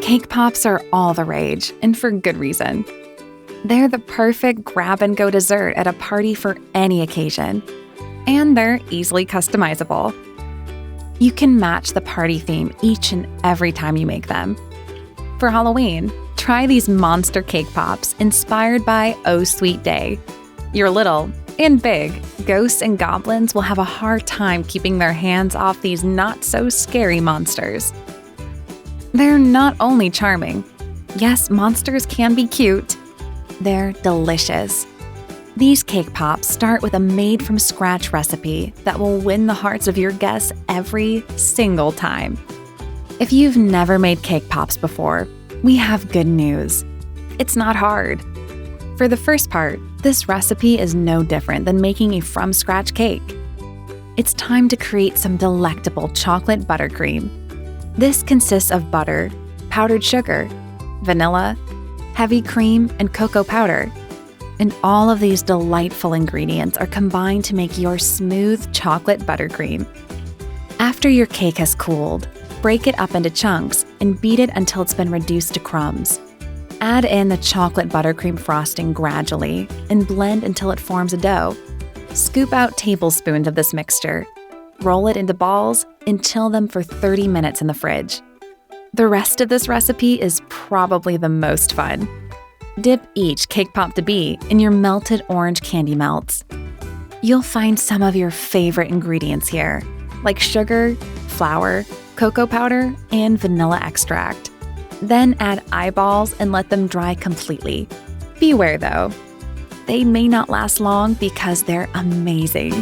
Cake pops are all the rage, and for good reason. They're the perfect grab-and-go dessert at a party for any occasion. And they're easily customizable. You can match the party theme each and every time you make them. For Halloween, try these monster cake pops inspired by Oh Sweet Day. Your little and big ghosts and goblins will have a hard time keeping their hands off these not-so-scary monsters. They're not only charming. Yes, monsters can be cute. They're delicious. These cake pops start with a made-from-scratch recipe that will win the hearts of your guests every single time. If you've never made cake pops before, we have good news. It's not hard. For the first part, this recipe is no different than making a from-scratch cake. It's time to create some delectable chocolate buttercream. This consists of butter, powdered sugar, vanilla, heavy cream, and cocoa powder. And all of these delightful ingredients are combined to make your smooth chocolate buttercream. After your cake has cooled, break it up into chunks and beat it until it's been reduced to crumbs. Add in the chocolate buttercream frosting gradually and blend until it forms a dough. Scoop out tablespoons of this mixture. Roll it into balls and chill them for 30 minutes in the fridge. The rest of this recipe is probably the most fun. Dip each cake pop to be in your melted orange candy melts. You'll find some of your favorite ingredients here, like sugar, flour, cocoa powder, and vanilla extract. Then add eyeballs and let them dry completely. Beware though, they may not last long because they're amazing.